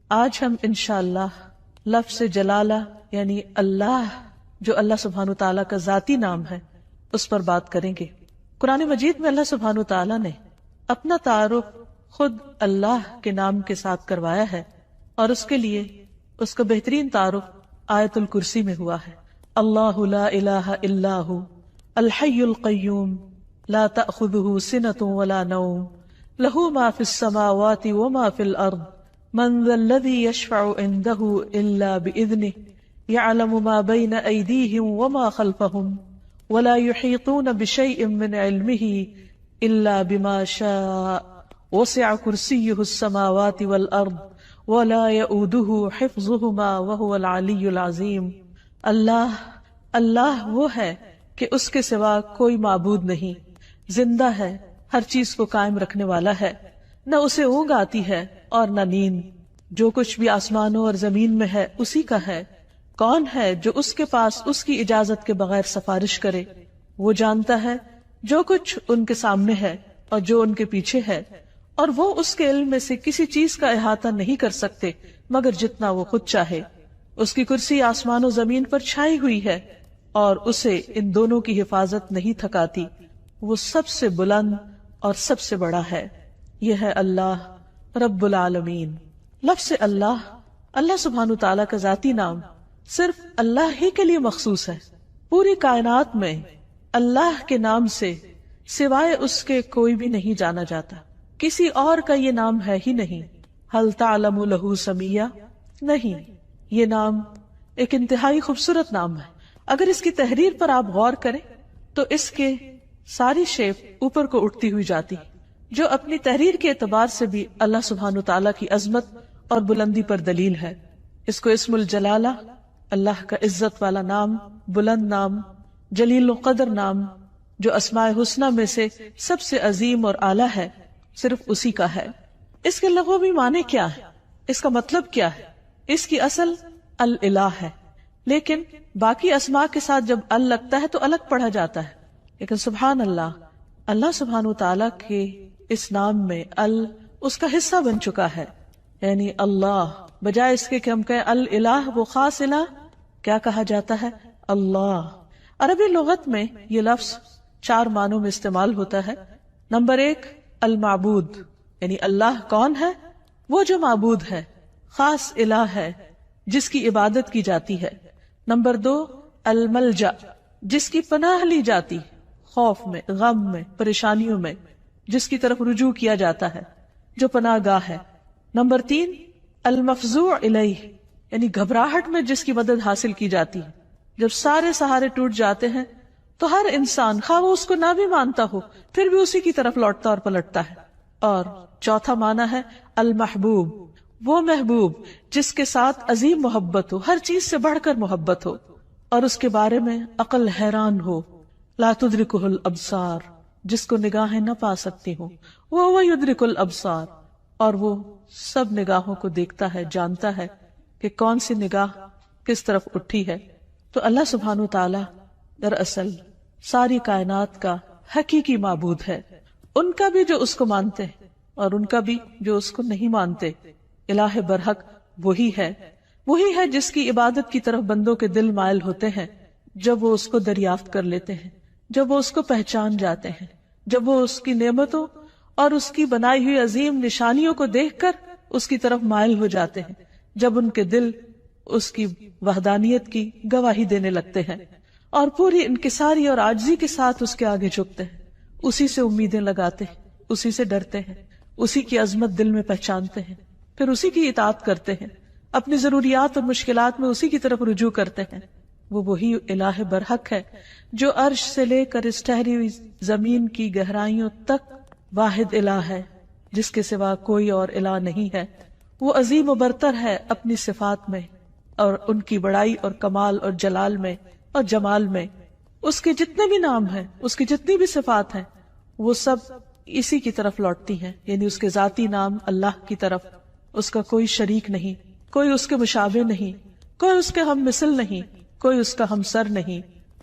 آج ہم انشاءاللہ لفظ جلالہ یعنی اللہ، جو اللہ سبحانہ تعالیٰ کا ذاتی نام ہے، اس پر بات کریں گے۔ قرآن مجید میں اللہ سبحانہ تعالیٰ نے اپنا تعارف خود اللہ کے نام کے ساتھ کروایا ہے، اور اس کے لیے اس کا بہترین تعارف آیت الکرسی میں ہوا ہے۔ اللہ لا الہ الا ہو الحی القیوم لا تأخذہ سنۃ ولا نوم لہ ما فی السماوات وما فی الارض من ذا الذی یشفع عنده الا بإذنہ یعلم ما بین ایدیہم وما خلفہم ولا يحيطون بشيء من علمه إلا بما شاء وسع كرسيه السماوات والأرض ولا يؤوده حفظهما وهو العلي العظيم۔ اللہ وہ ہے کہ اس کے سوا کوئی معبود نہیں، زندہ ہے، ہر چیز کو قائم رکھنے والا ہے، نہ اسے اونگ آتی ہے اور نہ نیند، جو کچھ بھی آسمانوں اور زمین میں ہے اسی کا ہے۔ کون ہے جو اس کے پاس اس کی اجازت کے بغیر سفارش کرے؟ وہ جانتا ہے جو کچھ ان کے سامنے ہے اور جو ان کے پیچھے ہے، اور وہ اس کے علم میں سے کسی چیز کا احاطہ نہیں کر سکتے مگر جتنا وہ خود چاہے۔ اس کی کرسی آسمان و زمین پر چھائی ہوئی ہے اور اسے ان دونوں کی حفاظت نہیں تھکاتی۔ وہ سب سے بلند اور سب سے بڑا ہے۔ یہ ہے اللہ رب العالمین۔ لفظ اللہ سبحانہ تعالیٰ کا ذاتی نام صرف اللہ ہی کے لیے مخصوص ہے۔ پوری کائنات میں اللہ کے نام سے سوائے اس کے کوئی بھی نہیں جانا جاتا، کسی اور کا یہ نام ہے ہی نہیں۔ هل تعلم له سمیہ؟ نہیں، یہ نام ایک انتہائی خوبصورت نام ہے۔ اگر اس کی تحریر پر آپ غور کریں تو اس کے ساری شیپ اوپر کو اٹھتی ہوئی جاتی، جو اپنی تحریر کے اعتبار سے بھی اللہ سبحانہ تعالیٰ کی عظمت اور بلندی پر دلیل ہے۔ اس کو اسم الجلالہ، اللہ کا عزت والا نام، بلند نام، جلیل القدر نام، جو اسماء حسنہ میں سے سب سے عظیم اور اعلیٰ ہے، صرف اسی کا ہے۔ اس کے لغوی معنی کیا ہے؟ اس کا مطلب کیا ہے؟ اس کی اصل الالہ ہے، لیکن باقی اسماء کے ساتھ جب ال لگتا ہے تو الگ پڑھا جاتا ہے۔ لیکن سبحان اللہ سبحانہ تعالیٰ کے اس نام میں ال اس کا حصہ بن چکا ہے، یعنی اللہ بجائے اس کے کہ ہم کہیں الالہ، وہ خاص الہ، کیا کہا جاتا ہے؟ اللہ۔ عربی لغت میں یہ لفظ 4 معنوں میں استعمال ہوتا ہے۔ نمبر 1 المعبود، یعنی اللہ کون ہے؟ وہ جو معبود ہے، خاص الہ ہے جس کی عبادت کی جاتی ہے۔ نمبر 2 الملجا، جس کی پناہ لی جاتی، خوف میں، غم میں، پریشانیوں میں، جس کی طرف رجوع کیا جاتا ہے، جو پناہ گاہ ہے۔ نمبر 3 المفزوع الیہ، یعنی گھبراہٹ میں جس کی مدد حاصل کی جاتی ہے۔ جب سارے سہارے ٹوٹ جاتے ہیں تو ہر انسان، خواہ وہ اس کو نہ بھی مانتا ہو، پھر بھی اسی کی طرف لوٹتا اور پلٹتا ہے۔ اور چوتھا معنی ہے المحبوب، وہ محبوب جس کے ساتھ عظیم محبت ہو، ہر چیز سے بڑھ کر محبت ہو، اور اس کے بارے میں عقل حیران ہو۔ لا تدرکہ الابصار، جس کو نگاہیں نہ پا سکتی ہوں، وہ یدرک الابصار، اور وہ سب نگاہوں کو دیکھتا ہے، جانتا ہے کہ کون سی نگاہ کس طرف اٹھی ہے۔ تو اللہ سبحانہ تعالیٰ دراصل ساری کائنات کا حقیقی معبود ہے، ان کا بھی جو اس کو مانتے ہیں اور ان کا بھی جو اس کو نہیں مانتے۔ الہ برحق وہی ہے جس کی عبادت کی طرف بندوں کے دل مائل ہوتے ہیں جب وہ اس کو دریافت کر لیتے ہیں، جب وہ اس کو پہچان جاتے ہیں، جب وہ اس کی نعمتوں اور اس کی بنائی ہوئی عظیم نشانیوں کو دیکھ کر اس کی طرف مائل ہو جاتے ہیں، جب ان کے دل اس کی وحدانیت کی گواہی دینے لگتے ہیں اور پوری انکساری اور عاجزی کے ساتھ اس کے آگے جھکتے ہیں، اسی سے امیدیں لگاتے ہیں، اسی سے ڈرتے ہیں، اسی کی عظمت دل میں پہچانتے ہیں، پھر اسی کی اطاعت کرتے ہیں، اپنی ضروریات اور مشکلات میں اسی کی طرف رجوع کرتے ہیں۔ وہ وہی الہ برحق ہے جو عرش سے لے کر اس ٹھہری ہوئی زمین کی گہرائیوں تک واحد الہ ہے، جس کے سوا کوئی اور الہ نہیں ہے۔ وہ عظیم و برتر ہے اپنی صفات میں اور ان کی بڑائی اور کمال اور جلال میں اور جمال میں۔ اس کے جتنے بھی نام ہیں، اس کی جتنی بھی صفات ہیں، وہ سب اسی کی طرف لوٹتی ہیں، یعنی اس کے ذاتی نام اللہ کی طرف۔ اس کا کوئی شریک نہیں، کوئی اس کے مشابہ نہیں، کوئی اس کے ہم مثل نہیں، کوئی اس کا ہمسر نہیں،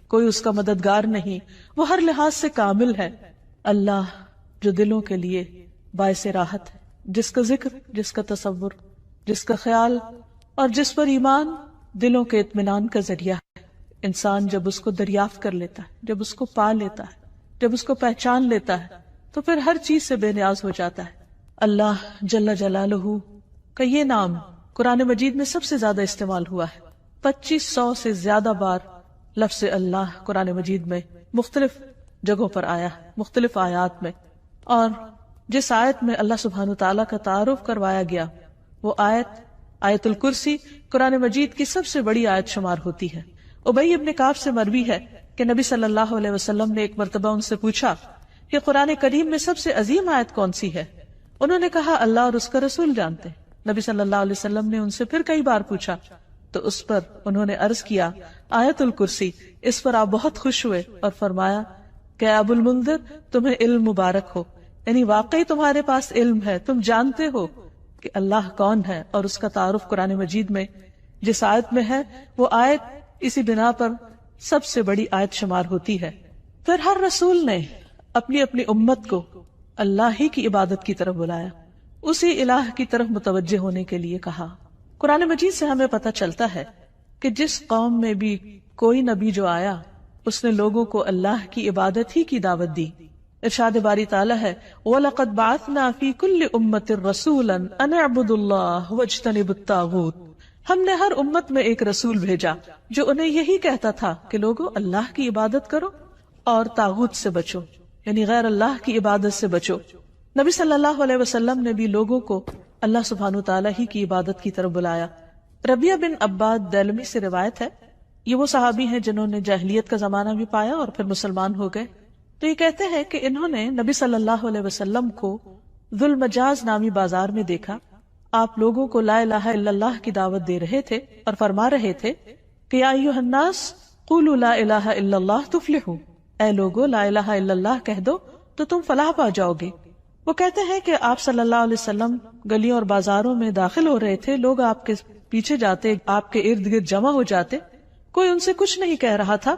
کوئی اس کا مددگار نہیں۔ وہ ہر لحاظ سے کامل ہے۔ اللہ جو دلوں کے لیے باعث راحت ہے، جس کا ذکر، جس کا تصور جس کا خیال اور جس پر ایمان دلوں کے اطمینان کا ذریعہ ہے۔ انسان جب اس کو دریافت کر لیتا ہے، جب اس کو پا لیتا ہے، جب اس کو پہچان لیتا ہے تو پھر ہر چیز سے بے نیاز ہو جاتا ہے۔ اللہ جل جلالہ کا یہ نام قرآن مجید میں سب سے زیادہ استعمال ہوا ہے۔ 2500 سے زیادہ بار لفظ اللہ قرآن مجید میں مختلف جگہوں پر آیا ہے، مختلف آیات میں، اور جس آیت میں اللہ سبحانہ تعالیٰ کا تعارف کروایا گیا وہ آیت الکرسی قرآن مجید کی سب سے بڑی آیت شمار ہوتی ہے۔ ابی ابن کعب سے مروی ہے کہ نبی صلی اللہ علیہ وسلم نے ایک مرتبہ ان سے پوچھا کہ قرآن کریم میں سب سے عظیم آیت کون سی ہے؟ انہوں نے کہا اللہ اور اس کا رسول جانتے ہیں۔ نبی صلی اللہ علیہ وسلم نے ان سے پھر کئی بار پوچھا تو اس پر انہوں نے عرض کیا آیت الکرسی۔ اس پر آپ بہت خوش ہوئے اور فرمایا کہ ابو المنذر تمہیں علم مبارک ہو، یعنی واقعی تمہارے پاس علم ہے، تم جانتے ہو کہ اللہ کون ہے، اور اس کا تعارف قرآن مجید میں جس آیت میں ہے وہ آیت اسی بنا پر سب سے بڑی آیت شمار ہوتی ہے۔ پھر ہر رسول نے اپنی اپنی امت کو اللہ ہی کی عبادت کی طرف بلایا، اسی الہ کی طرف متوجہ ہونے کے لیے کہا۔ قرآن مجید سے ہمیں پتہ چلتا ہے کہ جس قوم میں بھی کوئی نبی جو آیا اس نے لوگوں کو اللہ کی عبادت ہی کی دعوت دی۔ ارشاد باری تعالیٰ ہے وَلَقَدْ بَعَثْنَا فِي كُلِّ أُمَّةٍ رَسُولًا أَنِ اعْبُدُوا اللَّهَ وَاجْتَنِبُوا الطَّاغُوتَ۔ ہم نے ہر امت میں ایک رسول بھیجا جو انہیں یہی کہتا تھا کہ لوگوں اللہ کی عبادت کرو اور طاغوت سے بچو، یعنی غیر اللہ کی عبادت سے بچو۔ نبی صلی اللہ علیہ وسلم نے بھی لوگوں کو اللہ سبحانہ تعالیٰ ہی کی عبادت کی طرف بلایا۔ ربیہ بن عباد دیلمی سے روایت ہے، یہ وہ صحابی ہیں جنہوں نے جاہلیت کا زمانہ بھی پایا اور پھر مسلمان ہو گئے۔ تو یہ کہتے ہیں کہ انہوں نے نبی صلی اللہ علیہ وسلم کو ذو المجاز نامی بازار میں دیکھا، آپ لوگوں کو لا الہ الا اللہ کی دعوت دے رہے تھے اور فرما رہے تھے کہ یا ایھا الناس قولوا لا الہ الا اللہ تفلحوا، اے لوگو لا الہ الا اللہ کہہ دو تو تم فلاح پا جاؤ گے۔ وہ کہتے ہیں کہ آپ صلی اللہ علیہ وسلم گلیوں اور بازاروں میں داخل ہو رہے تھے، لوگ آپ کے پیچھے جاتے، آپ کے ارد گرد جمع ہو جاتے، کوئی ان سے کچھ نہیں کہہ رہا تھا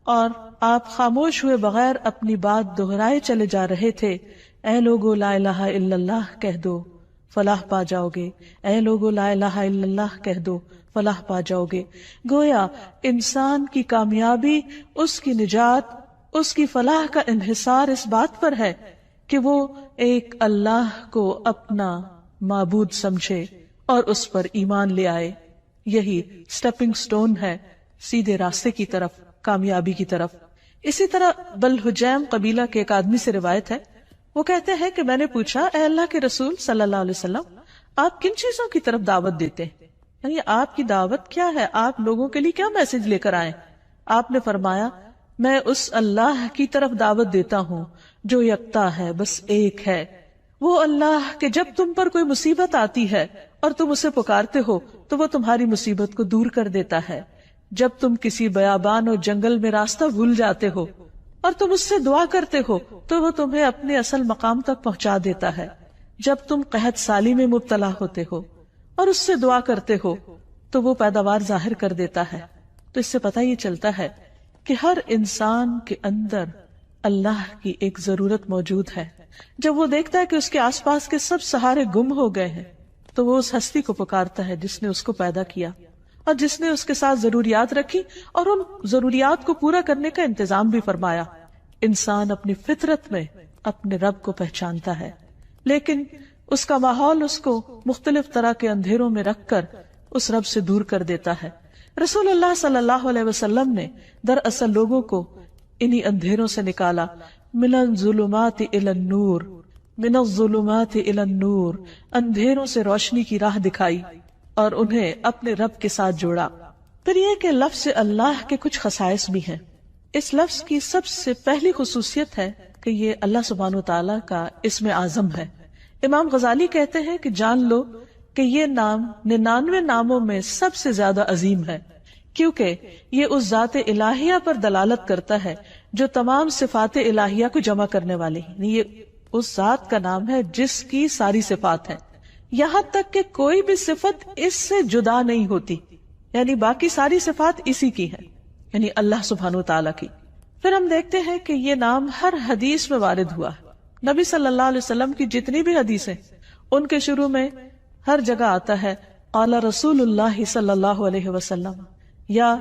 اور آپ خاموش ہوئے بغیر اپنی بات دہرائے چلے جا رہے تھے، اے لوگو لا الہ الا اللہ کہہ دو فلاح پا جاؤ گے، اے لوگو لا الہ الا اللہ کہہ دو فلاح پا جاؤ گے۔ گویا انسان کی کامیابی، اس کی نجات، اس کی فلاح کا انحصار اس بات پر ہے کہ وہ ایک اللہ کو اپنا معبود سمجھے اور اس پر ایمان لے آئے۔ یہی سٹیپنگ سٹون ہے سیدھے راستے کی طرف، کامیابی کی طرف۔ اسی طرح بلحجیم قبیلہ کے ایک آدمی سے روایت ہے، وہ کہتے ہیں کہ میں نے پوچھا اے اللہ کے رسول صلی اللہ علیہ وسلم آپ کن چیزوں کی طرف دعوت دیتے ہیں، یعنی آپ کی دعوت کیا ہے، آپ لوگوں کے لیے کیا میسج لے کر آئے؟ آپ نے فرمایا میں اس اللہ کی طرف دعوت دیتا ہوں جو یکتا ہے، بس ایک ہے، وہ اللہ کہ جب تم پر کوئی مصیبت آتی ہے اور تم اسے پکارتے ہو تو وہ تمہاری مصیبت کو دور کر دیتا ہے، جب تم کسی بیابان اور جنگل میں راستہ بھول جاتے ہو اور تم اس سے دعا کرتے ہو تو وہ تمہیں اپنے اصل مقام تک پہنچا دیتا ہے، جب تم قحط سالی میں مبتلا ہوتے ہو اور اس سے دعا کرتے ہو تو وہ پیداوار ظاہر کر دیتا ہے۔ تو اس سے پتہ یہ چلتا ہے کہ ہر انسان کے اندر اللہ کی ایک ضرورت موجود ہے۔ جب وہ دیکھتا ہے کہ اس کے آس پاس کے سب سہارے گم ہو گئے ہیں تو وہ اس ہستی کو پکارتا ہے جس نے اس کو پیدا کیا اور جس نے اس کے ساتھ ضروریات رکھی اور ان ضروریات کو پورا کرنے کا انتظام بھی فرمایا۔ انسان اپنی فطرت میں اپنے رب کو پہچانتا ہے، لیکن اس کا ماحول اس کو مختلف طرح کے اندھیروں میں رکھ کر اس رب سے دور کر دیتا ہے۔ رسول اللہ صلی اللہ علیہ وسلم نے دراصل لوگوں کو انہی اندھیروں سے نکالا، من الظلمات الی النور، من الظلمات الی النور، اندھیروں سے روشنی کی راہ دکھائی اور انہیں اپنے رب کے ساتھ جوڑا۔ پھر یہ کہ لفظ اللہ کے کچھ خصائص بھی ہیں۔ اس لفظ کی سب سے پہلی خصوصیت ہے کہ یہ اللہ سبحانہ وتعالی کا اسم اعظم ہے۔ امام غزالی کہتے ہیں کہ جان لو کہ یہ نام 99 ناموں میں سب سے زیادہ عظیم ہے، کیونکہ یہ اس ذات الہیہ پر دلالت کرتا ہے جو تمام صفات الہیہ کو جمع کرنے والی ہے۔ یہ اس ذات کا نام ہے جس کی ساری صفات ہیں، یہاں تک کہ کوئی بھی صفت اس سے جدا نہیں ہوتی، یعنی باقی ساری صفات اسی کی ہیں، یعنی اللہ سبحانہ وتعالی کی۔ پھر ہم دیکھتے ہیں کہ یہ نام ہر حدیث میں وارد ہوا ہے۔ نبی صلی اللہ علیہ وسلم کی جتنی بھی حدیثیں، ان کے شروع میں ہر جگہ آتا ہے قال رسول اللہ صلی اللہ علیہ وسلم یا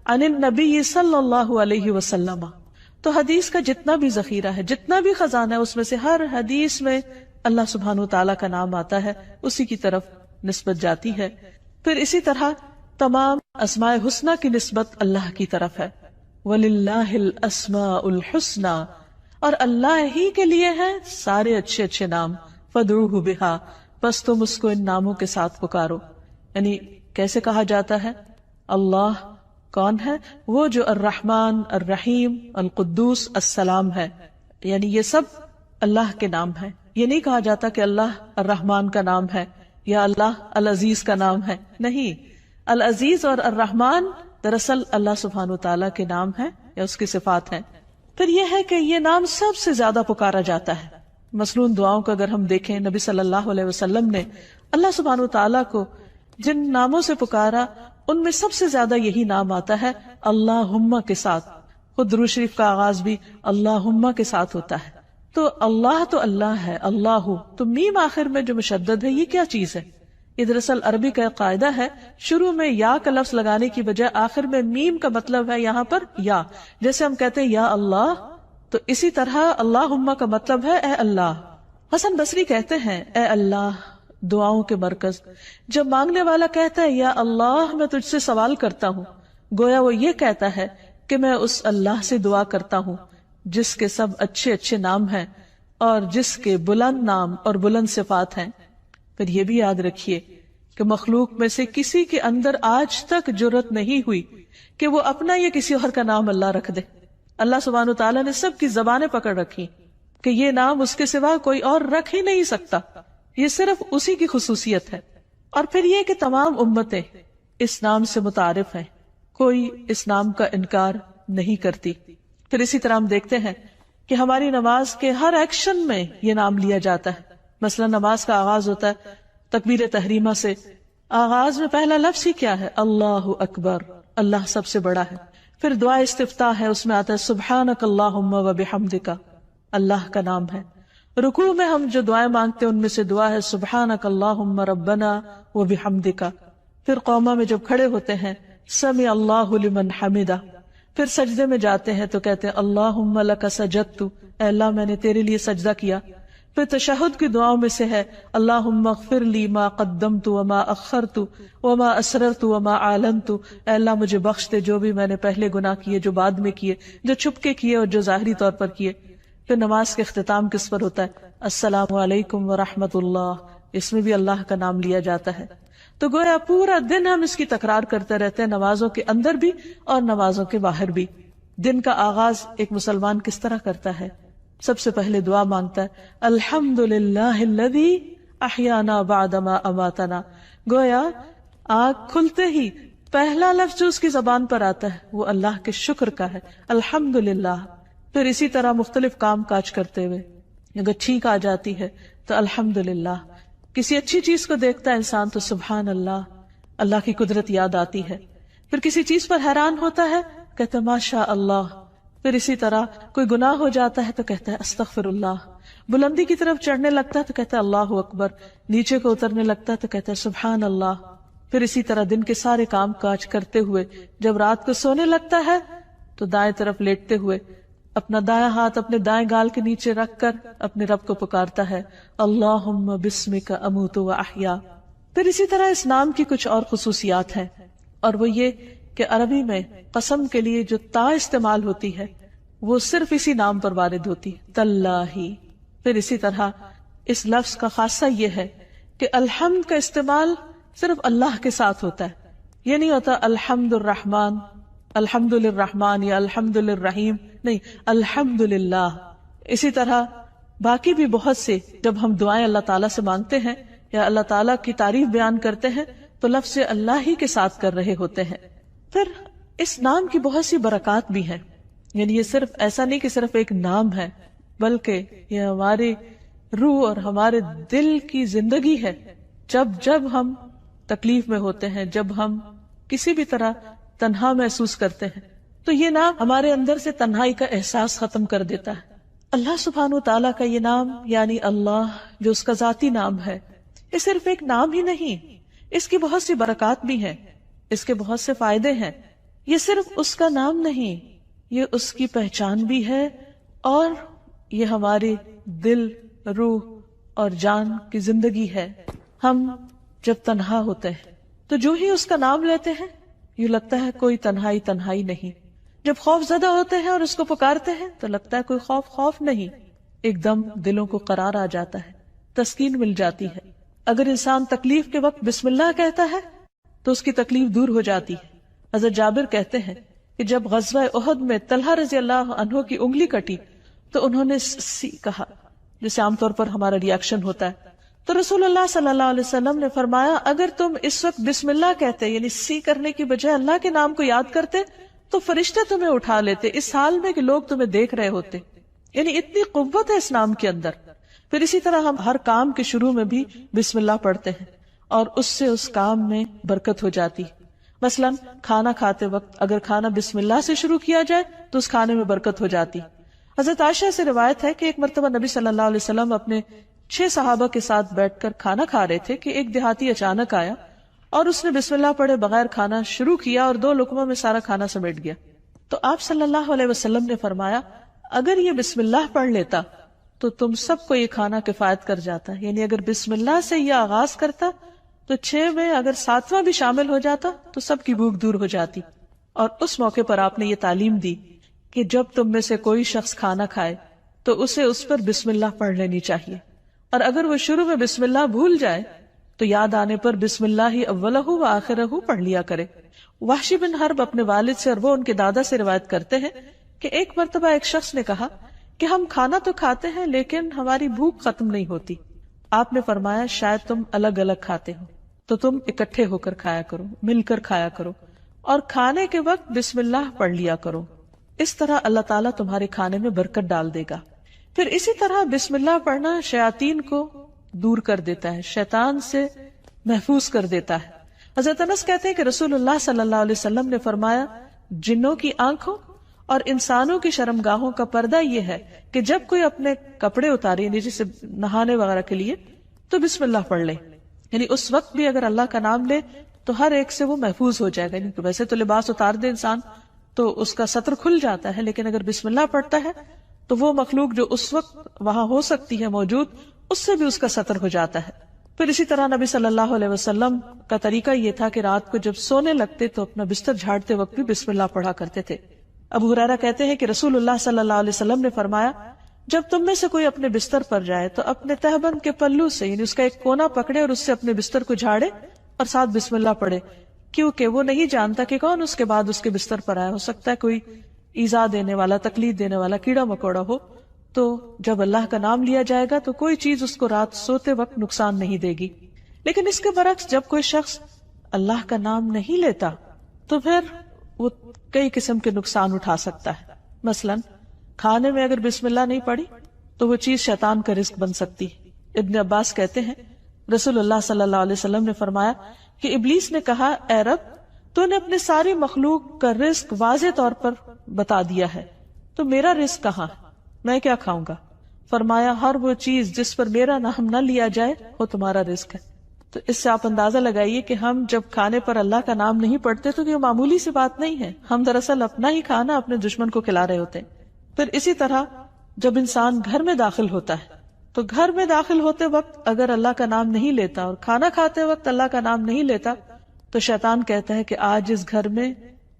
عن النبی صلی اللہ علیہ وسلم. تو حدیث کا جتنا بھی ذخیرہ ہے، جتنا بھی خزانہ ہے، اس میں سے ہر حدیث میں اللہ سبحانہ وتعالیٰ کا نام آتا ہے، اسی کی طرف نسبت جاتی ہے. پھر اسی طرح تمام اسماء حسنہ کی نسبت اللہ کی طرف ہے. وَلِلَّهِ الْأَسْمَاءُ الْحُسْنَى، اور اللہ ہی کے لیے ہیں سارے اچھے اچھے نام. فَادْعُوهُ بِهَا، بس تم اس کو ان ناموں کے ساتھ پکارو. یعنی کیسے کہا جاتا ہے؟ اللہ کون ہے؟ وہ جو الرحمن، الرحیم، القدوس، السلام ہے. یعنی یہ سب اللہ کے نام ہیں. یہ نہیں کہا جاتا کہ اللہ الرحمن کا نام ہے یا اللہ العزیز کا نام ہے. نہیں، العزیز اور الرحمن دراصل اللہ سبحانہ وتعالیٰ کے نام ہیں یا اس کی صفات ہیں. پھر یہ ہے کہ یہ نام سب سے زیادہ پکارا جاتا ہے. مثلاً دعاؤں کو اگر ہم دیکھیں، نبی صلی اللہ علیہ وسلم نے اللہ سبحانہ وتعالیٰ کو جن ناموں سے پکارا ان میں سب سے زیادہ یہی نام آتا ہے اللہم کے ساتھ. خود درود شریف کا آغاز بھی اللہم کے ساتھ ہوتا ہے. تو اللہ ہے، اللہ تو میم آخر میں جو مشدد ہے، یہ کیا چیز ہے؟ یہ دراصل عربی کا ایک قاعدہ ہے، شروع میں یا کا لفظ لگانے کی بجائے آخر میں میم کا مطلب ہے یہاں پر یا. جیسے ہم کہتے ہیں یا اللہ، تو اسی طرح اللہم کا مطلب ہے اے اللہ. حسن بصری کہتے ہیں اے اللہ دعاؤں کے مرکز. جب مانگنے والا کہتا ہے یا اللہ میں تجھ سے سوال کرتا ہوں، گویا وہ یہ کہتا ہے کہ میں اس اللہ سے دعا کرتا ہوں جس کے سب اچھے اچھے نام ہیں اور جس کے بلند نام اور بلند صفات ہیں. پھر یہ بھی یاد رکھیے کہ مخلوق میں سے کسی کے اندر آج تک جرت نہیں ہوئی کہ وہ اپنا یا کسی اور کا نام اللہ رکھ دے. اللہ سبحانہ وتعالیٰ نے سب کی زبانیں پکڑ رکھی کہ یہ نام اس کے سوا کوئی اور رکھ ہی نہیں سکتا، یہ صرف اسی کی خصوصیت ہے. اور پھر یہ کہ تمام امتیں اس نام سے متعارف ہیں، کوئی اس نام کا انکار نہیں کرتی. پھر اسی طرح ہم دیکھتے ہیں کہ ہماری نماز کے ہر ایکشن میں یہ نام لیا جاتا ہے. مثلا نماز کا آغاز ہوتا ہے تکبیر تحریمہ سے. آغاز میں پہلا لفظ ہی کیا ہے؟ اللہ اکبر، اللہ سب سے بڑا ہے. پھر دعا استفتاح ہے، اس میں آتا ہے سبحانک اللہم و بحمدک، اللہ کا نام ہے. رکوع میں ہم جو دعائیں مانگتے ہیں ان میں سے دعا ہے سبحانک اللہم ربنا و بحمدک. پھر قوما میں جب کھڑے ہوتے ہیں سمع اللہ لمن حمدہ. پھر سجدے میں جاتے ہیں تو کہتے ہیں اللہم لک سجدت، اے اللہ میں نے تیرے لیے سجدہ کیا. پھر تشہد کی دعاؤں میں سے ہے اللہم اغفر لی ما قدمت وما اخرت وما اسررت وما اعلنت، اے اللہ مجھے بخش دے جو بھی میں نے پہلے گناہ کیے، جو بعد میں کیے، جو چھپ کے کیے اور جو ظاہری طور پر کیے. پھر نماز کے اختتام کس پر ہوتا ہے؟ السلام علیکم ورحمۃ اللہ. اس میں بھی اللہ کا نام لیا جاتا ہے. تو گویا پورا دن ہم اس کی تکرار کرتے رہتے ہیں، نمازوں کے اندر بھی اور نمازوں کے باہر بھی. دن کا آغاز ایک مسلمان کس طرح کرتا ہے؟ سب سے پہلے دعا مانگتا ہے الحمدللہ الذی احیانا بعدما اماتنا. گویا آنکھ کھلتے ہی پہلا لفظ جو اس کی زبان پر آتا ہے وہ اللہ کے شکر کا ہے، الحمدللہ. پھر اسی طرح مختلف کام کاج کرتے ہوئے اگر چھینک آ جاتی ہے تو الحمدللہ. کسی اچھی چیز کو دیکھتا ہے انسان تو سبحان اللہ، اللہ کی قدرت یاد آتی ہے. پھر کسی چیز پر حیران ہوتا ہے کہتا ہے ماشاء اللہ. پھر اسی طرح کوئی گناہ ہو جاتا ہے تو کہتا ہے استغفر اللہ. بلندی کی طرف چڑھنے لگتا ہے تو کہتا ہے اللہ اکبر. نیچے کو اترنے لگتا ہے تو کہتا ہے سبحان اللہ. پھر اسی طرح دن کے سارے کام کاج کرتے ہوئے جب رات کو سونے لگتا ہے تو دائیں طرف لیٹتے ہوئے اپنا دائیں ہاتھ اپنے دائیں گال کے نیچے رکھ کر اپنے رب کو پکارتا ہے اللہم بسمک اموت و احیا. پھر اسی طرح اس نام کی کچھ اور خصوصیات ہیں، اور وہ یہ کہ عربی میں قسم کے لیے جو تا استعمال ہوتی ہے وہ صرف اسی نام پر وارد ہوتی ہے، تاللہ. پھر اسی طرح اس لفظ کا خاصہ یہ ہے کہ الحمد کا استعمال صرف اللہ کے ساتھ ہوتا ہے. یہ نہیں ہوتا الحمد الرحمن، الحمد للرحمن یا الحمد للرحیم، نہیں، الحمد للہ. اسی طرح باقی بھی بہت سے جب ہم دعائیں اللہ تعالیٰ سے مانگتے ہیں یا اللہ تعالیٰ کی تعریف بیان کرتے ہیں تو لفظ اللہ ہی کے ساتھ کر رہے ہوتے ہیں. پھر اس نام کی بہت سی برکات بھی ہیں. یعنی یہ صرف ایسا نہیں کہ صرف ایک نام ہے، بلکہ یہ ہماری روح اور ہمارے دل کی زندگی ہے. جب جب ہم تکلیف میں ہوتے ہیں، جب ہم کسی بھی طرح تنہا محسوس کرتے ہیں تو یہ نام ہمارے اندر سے تنہائی کا احساس ختم کر دیتا ہے. اللہ سبحانہ و تعالیٰ کا یہ نام یعنی اللہ جو اس کا ذاتی نام ہے، یہ صرف ایک نام ہی نہیں، اس کی بہت سی برکات بھی ہیں، اس کے بہت سے فائدے ہیں. یہ صرف اس کا نام نہیں، یہ اس کی پہچان بھی ہے، اور یہ ہماری دل، روح اور جان کی زندگی ہے. ہم جب تنہا ہوتے ہیں تو جو ہی اس کا نام لیتے ہیں یوں لگتا ہے کوئی تنہائی تنہائی نہیں. جب خوف زدہ ہوتے ہیں اور اس کو پکارتے ہیں تو لگتا ہے کوئی خوف نہیں. ایک دم دلوں کو قرار آ جاتا ہے، تسکین مل جاتی ہے. اگر انسان تکلیف کے وقت بسم اللہ کہتا ہے تو اس کی تکلیف دور ہو جاتی ہے. حضرت جابر کہتے ہیں کہ جب غزوہ احد میں طلحہ رضی اللہ عنہ کی انگلی کٹی تو انہوں نے سی کہا، جیسے عام طور پر ہمارا ریاکشن ہوتا ہے. تو رسول اللہ صلی اللہ علیہ وسلم نے فرمایا اگر تم اس وقت بسم اللہ کہتے، یعنی سی کرنے کی بجائے اللہ کے نام کو یاد کرتے، تو فرشتے تمہیں اٹھا لیتے اس حال میں کہ لوگ تمہیں دیکھ رہے ہوتے. یعنی اتنی قوت ہے اس نام کے اندر. پھر اسی طرح ہم ہر کام کے شروع میں بھی بسم اللہ پڑھتے ہیں اور اس سے اس کام میں برکت ہو جاتی. مثلا کھانا کھاتے وقت اگر کھانا بسم اللہ سے شروع کیا جائے تو اس کھانے میں برکت ہو جاتی. حضرت عائشہ سے روایت ہے کہ ایک مرتبہ نبی صلی اللہ علیہ وسلم اپنے 6 صحابہ کے ساتھ بیٹھ کر کھانا کھا رہے تھے کہ ایک دیہاتی اچانک آیا اور اس نے بسم اللہ پڑھے بغیر کھانا شروع کیا اور 2 لقموں میں سارا کھانا سمیٹ گیا. تو آپ صلی اللہ علیہ وسلم نے فرمایا اگر یہ بسم اللہ پڑھ لیتا تو تم سب کو یہ کھانا کفایت کر جاتا. یعنی اگر بسم اللہ سے یہ آغاز کرتا تو 6 میں اگر 7واں بھی شامل ہو جاتا تو سب کی بھوک دور ہو جاتی. اور اس موقع پر آپ نے یہ تعلیم دی کہ جب تم میں سے کوئی شخص کھانا کھائے تو اسے اس پر بسم اللہ پڑھ لینی چاہیے، اور اگر وہ شروع میں بسم اللہ بھول جائے تو یاد آنے پر بسم اللہ ہی اولہ و آخرہ پڑھ لیا کرے. وحشی بن حرب اپنے والد سے اور وہ ان کے دادا سے روایت کرتے ہیں کہ ایک مرتبہ ایک شخص نے کہا کہ ہم کھانا تو کھاتے ہیں لیکن ہماری بھوک ختم نہیں ہوتی. آپ نے فرمایا شاید تم الگ الگ کھاتے ہو تو تم اکٹھے ہو کر کھایا کرو، مل کر کھایا کرو، اور کھانے کے وقت بسم اللہ پڑھ لیا کرو. اس طرح اللہ تعالیٰ تمہارے کھانے میں برکت ڈال دے گا. پھر اسی طرح بسم اللہ پڑھنا شیاطین کو دور کر دیتا ہے، شیطان سے محفوظ کر دیتا ہے. حضرت انس کہتے ہیں کہ رسول اللہ صلی اللہ علیہ وسلم نے فرمایا جنوں کی آنکھوں اور انسانوں کی شرمگاہوں کا پردہ یہ ہے کہ جب کوئی اپنے کپڑے اتارے، یعنی جسے نہانے وغیرہ کے لیے، تو بسم اللہ پڑھ لے. یعنی اس وقت بھی اگر اللہ کا نام لے تو ہر ایک سے وہ محفوظ ہو جائے گا. یعنی ویسے تو لباس اتار دے انسان تو اس کا ستر کھل جاتا ہے، لیکن اگر بسم اللہ پڑھتا ہے تو وہ مخلوق جو اس وقت وہاں ہو سکتی ہے موجود، اس سے بھی اس کا ستر ہو جاتا ہے. پھر اسی طرح نبی صلی اللہ علیہ وسلم کا طریقہ یہ تھا کہ رات کو جب سونے لگتے تو اپنا بستر جھاڑتے وقت بھی بسم اللہ پڑھا کرتے تھے. ابو ہریرہ کہتے ہیں کہ رسول اللہ صلی اللہ علیہ وسلم نے فرمایا جب تم میں سے کوئی اپنے بستر پر جائے تو اپنے تہبند کے پلو سے، یعنی اس کا ایک کونا پکڑے اور اس سے اپنے بستر کو جھاڑے اور ساتھ بسم اللہ پڑھے، کیونکہ وہ نہیں جانتا کہ کون اس کے بعد اس کے بستر پر آیا. ہو سکتا ہے کوئی ایذا دینے والا، تکلیف دینے والا کیڑا مکوڑا ہو. تو جب اللہ کا نام لیا جائے گا تو کوئی چیز اس کو رات سوتے وقت نقصان نہیں دے گی. لیکن اس کے برعکس جب کوئی شخص اللہ کا نام نہیں لیتا تو پھر وہ کئی قسم کے نقصان اٹھا سکتا ہے. مثلا کھانے میں اگر بسم اللہ نہیں پڑھی تو وہ چیز شیطان کا رزق بن سکتی. ابن عباس کہتے ہیں رسول اللہ صلی اللہ علیہ وسلم نے فرمایا کہ ابلیس نے کہا اے رب تو نے اپنے ساری مخلوق کا رزق واضح طور پر بتا دیا ہے، تو میرا رزق کہاں ہے، میں کیا کھاؤں گا؟ فرمایا ہر وہ چیز جس پر میرا نام نہ لیا جائے وہ تمہارا رزق ہے. تو اس سے آپ اندازہ لگائیے کہ ہم جب کھانے پر اللہ کا نام نہیں پڑھتے تو یہ معمولی سی بات نہیں ہے، ہم دراصل اپنا ہی کھانا اپنے دشمن کو کھلا رہے ہوتے ہیں. پھر اسی طرح جب انسان گھر میں داخل ہوتا ہے تو گھر میں داخل ہوتے وقت اگر اللہ کا نام نہیں لیتا اور کھانا کھاتے وقت اللہ کا نام نہیں لیتا تو شیطان کہتا ہے کہ آج اس گھر میں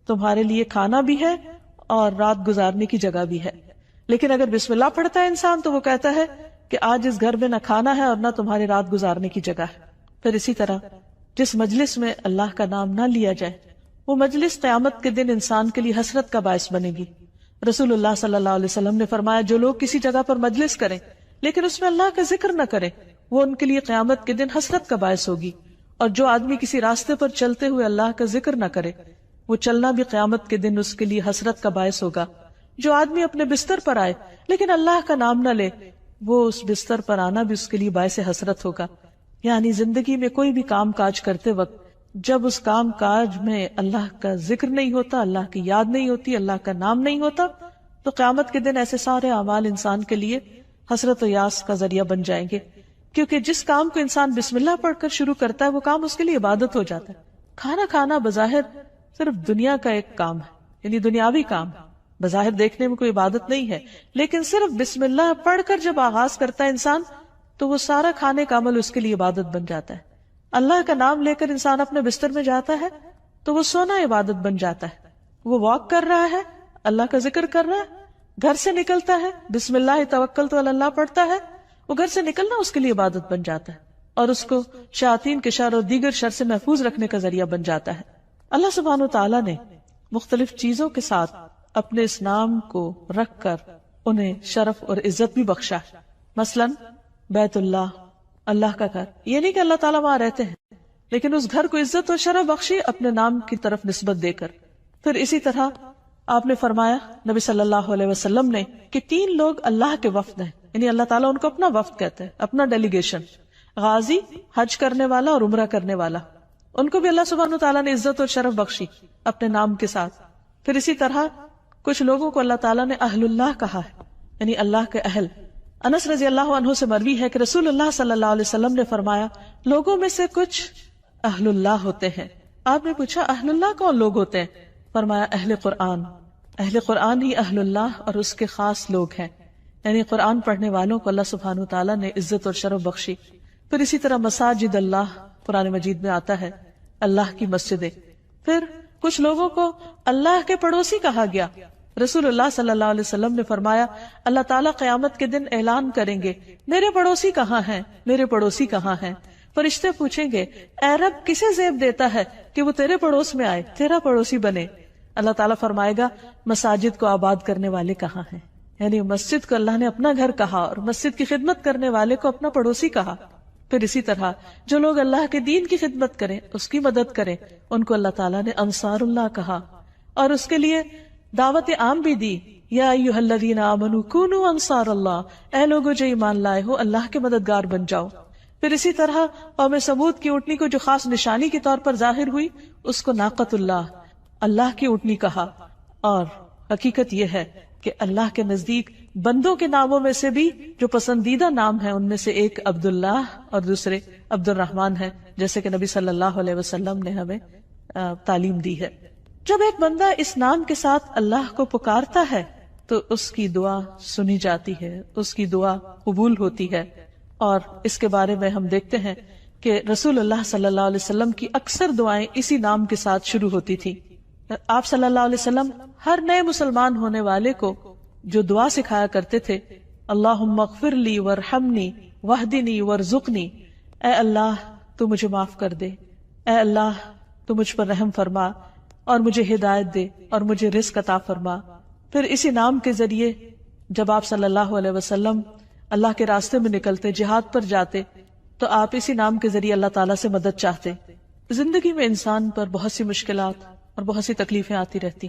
تمہارے لیے کھانا بھی ہے اور رات گزارنے کی جگہ بھی ہے. لیکن اگر بسم اللہ پڑھتا ہے انسان تو وہ کہتا ہے کہ آج اس گھر میں نہ کھانا ہے اور نہ تمہاری رات گزارنے کی جگہ ہے. پھر اسی طرح جس مجلس میں اللہ کا نام نہ لیا جائے وہ مجلس قیامت کے دن انسان کے لیے حسرت کا باعث بنے گی. رسول اللہ صلی اللہ علیہ وسلم نے فرمایا جو لوگ کسی جگہ پر مجلس کریں لیکن اس میں اللہ کا ذکر نہ کریں وہ ان کے لیے قیامت کے دن حسرت کا باعث ہوگی. اور جو آدمی کسی راستے پر چلتے ہوئے اللہ کا ذکر نہ کرے وہ چلنا بھی قیامت کے دن اس کے لیے حسرت کا باعث ہوگا. جو آدمی اپنے بستر پر آئے لیکن اللہ کا نام نہ لے وہ اس بستر پر آنا بھی اس کے لیے باعث حسرت ہوگا. یعنی زندگی میں کوئی بھی کام کاج کرتے وقت جب اس کام کاج میں اللہ کا ذکر نہیں ہوتا، اللہ کی یاد نہیں ہوتی، اللہ کا نام نہیں ہوتا تو قیامت کے دن ایسے سارے اعمال انسان کے لیے حسرت و یاس کا ذریعہ بن جائیں گے. کیونکہ جس کام کو انسان بسم اللہ پڑھ کر شروع کرتا ہے وہ کام اس کے لیے عبادت ہو جاتا ہے. کھانا کھانا بظاہر صرف دنیا کا ایک کام ہے، یعنی دنیاوی کام ہے، بظاہر دیکھنے میں کوئی عبادت نہیں ہے، لیکن صرف بسم اللہ پڑھ کر جب آغاز کرتا ہے انسان تو وہ سارا کھانے کا عمل اس کے لیے عبادت بن جاتا ہے. اللہ کا نام لے کر انسان اپنے بستر میں جاتا ہے تو وہ سونا عبادت بن جاتا ہے. وہ واک کر رہا ہے، اللہ کا ذکر کر رہا ہے، گھر سے نکلتا ہے بسم اللہ توکلت علی اللہ پڑھتا ہے، وہ گھر سے نکلنا اس کے لیے عبادت بن جاتا ہے اور اس کو شیاطین کے شر اور دیگر شر سے محفوظ رکھنے کا ذریعہ بن جاتا ہے. اللہ سبحانہ وتعالی نے مختلف چیزوں کے ساتھ اپنے اس نام کو رکھ کر انہیں شرف اور عزت بھی بخشا ہے. مثلا بیت اللہ، اللہ کا گھر، یہ نہیں کہ اللہ تعالیٰ وہاں رہتے ہیں، لیکن اس گھر کو عزت اور شرف بخشی اپنے نام کی طرف نسبت دے کر. پھر اسی طرح آپ نے فرمایا نبی صلی اللہ علیہ وسلم نے کہ 3 لوگ اللہ کے وفد ہیں، یعنی اللہ تعالیٰ ان کو اپنا وفد کہتے ہیں، اپنا ڈیلیگیشن. غازی، حج کرنے والا اور عمرہ کرنے والا، ان کو بھی اللہ سبحانہ تعالیٰ نے عزت اور شرف بخشی اپنے نام کے ساتھ. پھر اسی طرح کچھ لوگوں کو اللہ تعالیٰ نے اہل اللہ کہا ہے، یعنی اللہ کے اہل. انس رضی اللہ عنہ سے مروی ہے کہ رسول اللہ صلی اللہ علیہ وسلم نے فرمایا لوگوں میں سے کچھ اہل اللہ ہوتے ہیں. آپ نے پوچھا اہل اللہ کون لوگ ہوتے ہیں؟ فرمایا اہل قرآن. اہل قرآن ہی اہل اللہ اور اس کے خاص لوگ ہیں، یعنی قرآن پڑھنے والوں کو اللہ سبحانہ تعالیٰ نے عزت اور شرف بخشی. پھر اسی طرح مساجد اللہ قرآن مجید میں آتا ہے، اللہ کی مسجدیں. پھر کچھ لوگوں کو اللہ کے پڑوسی کہا گیا. رسول اللہ صلی اللہ علیہ وسلم نے فرمایا اللہ تعالیٰ قیامت کے دن اعلان کریں گے میرے پڑوسی کہاں ہیں، میرے پڑوسی کہاں ہیں. فرشتے پوچھیں گے اے رب کسے زیب دیتا ہے کہ وہ تیرے پڑوس میں آئے، تیرا پڑوسی بنے. اللہ تعالیٰ فرمائے گا مساجد کو آباد کرنے والے کہاں ہیں، یعنی مسجد کو اللہ نے اپنا گھر کہا اور مسجد کی خدمت کرنے والے کو اپنا پڑوسی کہا. پھر اسی طرح جو لوگ اللہ کے دین کی خدمت کریں، اس کی مدد کریں، ان کو اللہ تعالیٰ نے انصار اللہ کہا اور اس کے لیے دعوت عام بھی دی. یا ایھا الذین آمنوا کونوا انصار اللہ، اے لوگو جو ایمان لائے ہو اللہ کے مددگار بن جاؤ. پھر اسی طرح قوم سمود کی اونٹنی کو جو خاص نشانی کے طور پر ظاہر ہوئی اس کو ناقۃ اللہ، اللہ کی اونٹنی کہا. اور حقیقت یہ ہے کہ اللہ کے نزدیک بندوں کے ناموں میں سے بھی جو پسندیدہ نام ہیں ان میں سے ایک عبداللہ اور دوسرے عبد الرحمن ہے، جیسے کہ نبی صلی اللہ علیہ وسلم نے ہمیں تعلیم دی ہے. جب ایک بندہ اس نام کے ساتھ اللہ کو پکارتا ہے تو اس کی دعا سنی جاتی ہے، اس کی دعا قبول ہوتی ہے. اور اس کے بارے میں ہم دیکھتے ہیں کہ رسول اللہ صلی اللہ علیہ وسلم کی اکثر دعائیں اسی نام کے ساتھ شروع ہوتی تھی. آپ صلی اللہ علیہ وسلم ہر نئے مسلمان ہونے والے کو جو دعا سکھایا کرتے تھے اللہم اغفر لی وارحمنی واہدنی وارزقنی، اے اللہ تو مجھے معاف کر دے، اے اللہ تو مجھ پر رحم فرما اور مجھے ہدایت دے اور مجھے رزق عطا فرما. پھر اسی نام کے ذریعے جب آپ صلی اللہ علیہ وسلم اللہ کے راستے میں نکلتے، جہاد پر جاتے، تو آپ اسی نام کے ذریعے اللہ تعالیٰ سے مدد چاہتے. زندگی میں انسان پر بہت سی مشکلات اور بہت سی تکلیفیں آتی رہتی،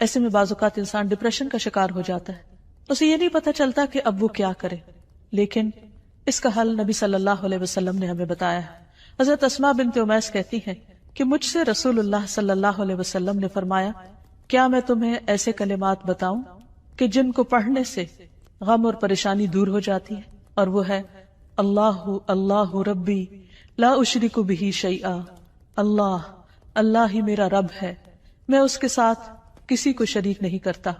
ایسے میں بعض اوقات انسان ڈپریشن کا شکار ہو جاتا ہے، اسے یہ نہیں پتہ چلتا کہ اب وہ کیا کرے. لیکن اس کا حل نبی صلی اللہ علیہ وسلم نے ہمیں بتایا ہے. حضرت اسماء بنت امیس کہتی ہیں کہ مجھ سے رسول اللہ صلی اللہ علیہ وسلم نے فرمایا کیا میں تمہیں ایسے کلمات بتاؤں کہ جن کو پڑھنے سے غم اور پریشانی دور ہو جاتی ہے، اور وہ ہے اللہ اللہ ربی لا اشرک بہ شیئا، اللہ اللہ ہی میرا رب ہے، میں اس کے ساتھ کسی کو شریک نہیں کرتا.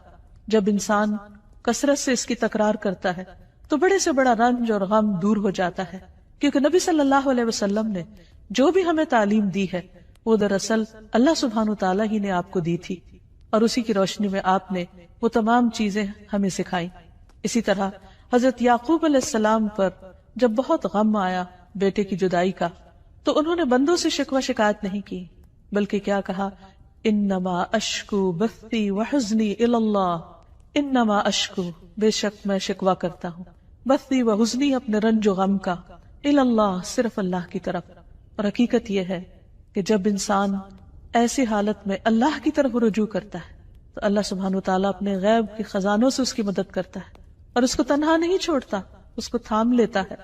جب انسان کثرت سے اس کی تکرار کرتا ہے تو بڑے سے بڑا رنج اور غم دور ہو جاتا ہے، کیونکہ نبی صلی اللہ علیہ وسلم نے جو بھی ہمیں تعلیم دی ہے وہ دراصل اللہ سبحانہ تعالیٰ ہی نے آپ کو دی تھی، اور اسی کی روشنی میں آپ نے وہ تمام چیزیں ہمیں سکھائیں. اسی طرح حضرت یعقوب علیہ السلام پر جب بہت غم آیا بیٹے کی جدائی کا تو انہوں نے بندوں سے شکوہ شکایت نہیں کی، بلکہ کیا کہا انما اشکو بثی وحزنی الی اللہ، انما اشکو بے شک میں شکوہ کرتا ہوں، بثی وحزنی اپنے رنج و غم کا، الی اللہ صرف اللہ کی طرف. اور حقیقت یہ ہے کہ جب انسان ایسی حالت میں اللہ کی طرف رجوع کرتا ہے تو اللہ سبحانہ وتعالیٰ اپنے غیب کے خزانوں سے اس کی مدد کرتا ہے اور اس کو تنہا نہیں چھوڑتا، اس کو تھام لیتا ہے.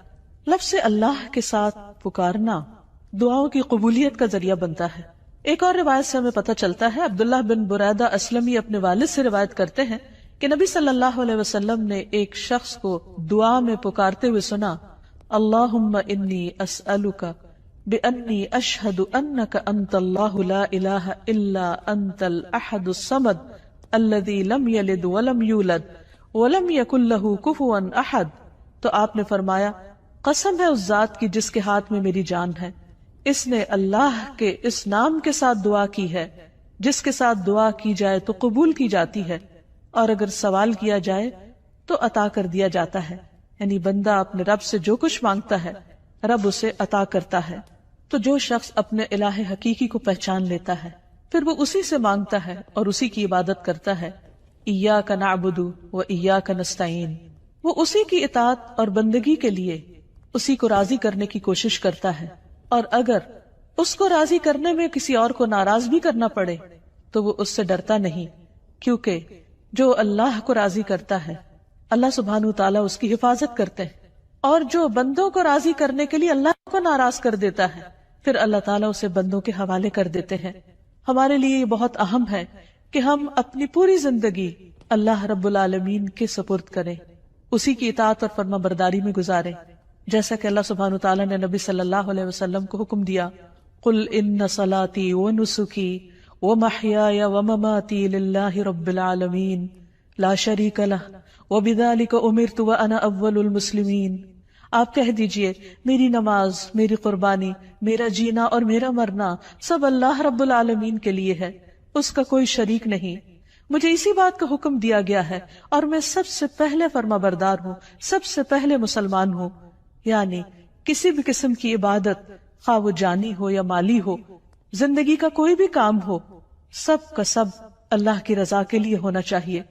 لفظ اللہ کے ساتھ پکارنا دعاؤں کی قبولیت کا ذریعہ بنتا ہے. ایک اور روایت سے ہمیں پتہ چلتا ہے، عبداللہ بن بریدہ اسلمی اپنے والد سے روایت کرتے ہیں کہ نبی صلی اللہ علیہ وسلم نے ایک شخص کو دعا میں پکارتے ہوئے سنا اللہم انی اسألک بأنی اشہد انک انت اللہ لا الہ الا انت الاحد الصمد الذی لم یلد ولم یولد ولم یکن لہ کفوا احد. تو آپ نے فرمایا قسم ہے اس ذات کی جس کے ہاتھ میں میری جان ہے، اس نے اللہ کے اس نام کے ساتھ دعا کی ہے جس کے ساتھ دعا کی جائے تو قبول کی جاتی ہے، اور اگر سوال کیا جائے تو عطا کر دیا جاتا ہے. یعنی بندہ اپنے رب سے جو کچھ مانگتا ہے رب اسے عطا کرتا ہے. تو جو شخص اپنے الہ حقیقی کو پہچان لیتا ہے پھر وہ اسی سے مانگتا ہے اور اسی کی عبادت کرتا ہے. ایاک نعبد و ایاک نستعین، وہ اسی کی اطاعت اور بندگی کے لیے اسی کو راضی کرنے کی کوشش کرتا ہے، اور اگر اس کو راضی کرنے میں کسی اور کو ناراض بھی کرنا پڑے تو وہ اس سے ڈرتا نہیں، کیونکہ جو اللہ کو راضی کرتا ہے اللہ سبحانہ وتعالیٰ اس کی حفاظت کرتے ہیں، اور جو بندوں کو راضی کرنے کے لیے اللہ کو ناراض کر دیتا ہے پھر اللہ تعالیٰ اسے بندوں کے حوالے کر دیتے ہیں. ہمارے لیے یہ بہت اہم ہے کہ ہم اپنی پوری زندگی اللہ رب العالمین کے سپرد کریں، اسی کی اطاعت اور فرما برداری میں گزاریں، جیسا کہ اللہ سبحانہ وتعالیٰ نے نبی صلی اللہ علیہ وسلم کو حکم دیا، قل ان صلاتی ونسکی ومحیای ومماتی للہ رب العالمین لا شریک لہ وبذلک امرت وانا اول المسلمین. آپ کہہ دیجئے میری نماز، میری قربانی، میرا جینا اور میرا مرنا سب اللہ رب العالمین کے لیے ہے، اس کا کوئی شریک نہیں. مجھے اسی بات کا حکم دیا گیا ہے اور میں سب سے پہلے فرما بردار ہوں، سب سے پہلے مسلمان ہوں. یعنی کسی بھی قسم کی عبادت، خواہ وہ جانی ہو یا مالی ہو، زندگی کا کوئی بھی کام ہو، سب کا سب اللہ کی رضا کے لیے ہونا چاہیے.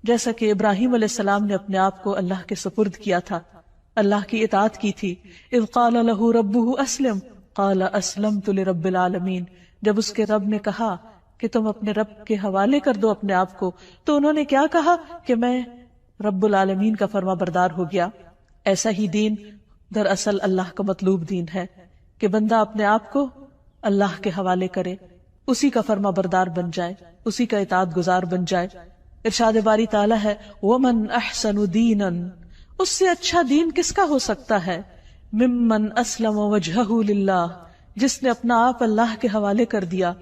جیسا کہ ابراہیم علیہ السلام نے اپنے آپ کو اللہ کے سپرد کیا تھا، اللہ کی اطاعت کی تھی. اذ قال لہ ربہ اسلم قال اسلمت لرب العالمین، جب اس کے رب نے کہا کہ تم اپنے رب کے حوالے کر دو اپنے آپ کو، تو انہوں نے کیا کہا کہ میں رب العالمین کا فرما بردار ہو گیا. ایسا ہی دین دراصل اللہ کا مطلوب دین ہے کہ بندہ اپنے آپ کو اللہ کے حوالے کرے، اسی کا فرما بردار بن جائے، اسی کا اطاعت گزار بن جائے. ارشاد باری تعالیٰ ہے وَمَنْ أَحْسَنُ دِينًا، اس سے اچھا دین کس کا ہو سکتا ہے، ممن اسلم وجہہ للہ، جس نے اپنا آپ اللہ کے حوالے کر دیا،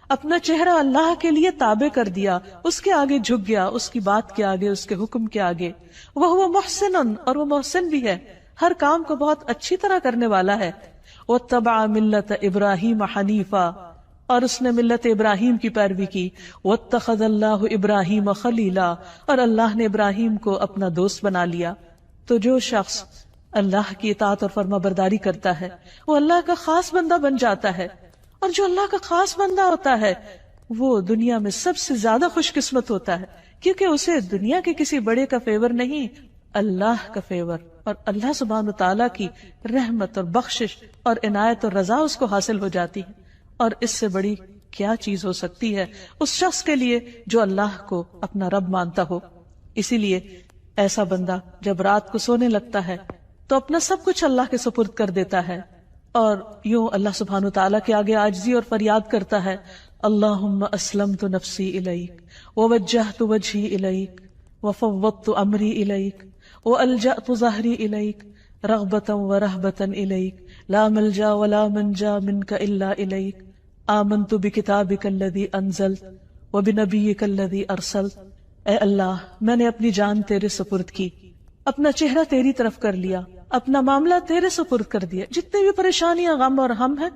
اپنا چہرہ اللہ کے لیے تابع کر دیا، اس کے آگے جھک گیا، اس کی بات کے آگے، اس کے حکم کے آگے. وَهُوَ مُحْسِنٌ، اور وہ محسن بھی ہے، ہر کام کو بہت اچھی طرح کرنے والا ہے. وَاتَّبَعَ مِلَّةَ إِبْرَاهِيمَ حَنِيفًا، اور اس نے ملت ابراہیم کی پیروی کی. وَاتَّخَذَ اللَّهُ إِبْرَاهِيمَ خَلِيلًا، اور اللہ نے ابراہیم کو اپنا دوست بنا لیا. تو جو شخص اللہ کی اطاعت اور فرما برداری کرتا ہے وہ اللہ کا خاص بندہ بن جاتا ہے، اور جو اللہ کا خاص بندہ ہوتا ہے وہ دنیا میں سب سے زیادہ خوش قسمت ہوتا ہے، کیونکہ اسے دنیا کے کسی بڑے کا فیور نہیں، اللہ کا فیور اور اللہ سبحانہ تعالیٰ کی رحمت اور بخشش اور عنایت اور رضا اس کو حاصل ہو جاتی ہے. اور اس سے بڑی کیا چیز ہو سکتی ہے اس شخص کے لیے جو اللہ کو اپنا رب مانتا ہو. اسی لیے ایسا بندہ جب رات کو سونے لگتا ہے تو اپنا سب کچھ اللہ کے سپرد کر دیتا ہے، اور یوں اللہ سبحانہ تعالیٰ کے آگے عاجزی اور فریاد کرتا ہے، اللہم اسلمت نفسی الیک ووجہت وجہی الیک وفوضت امری الیک والجأت ظہری الیک رغبتا ورہبتا الیک لا ملجا ولا منجا منک الا الیک آمنت بکتابک الذی انزلت وبنبیک الذی ارسلت. اے اللہ، میں نے اپنی جان تیرے سپرد کی، اپنا چہرہ تیری طرف کر لیا، اپنا معاملہ تیرے سپرد کر دیا، جتنے بھی پریشانیاں غم اور ہم ہیں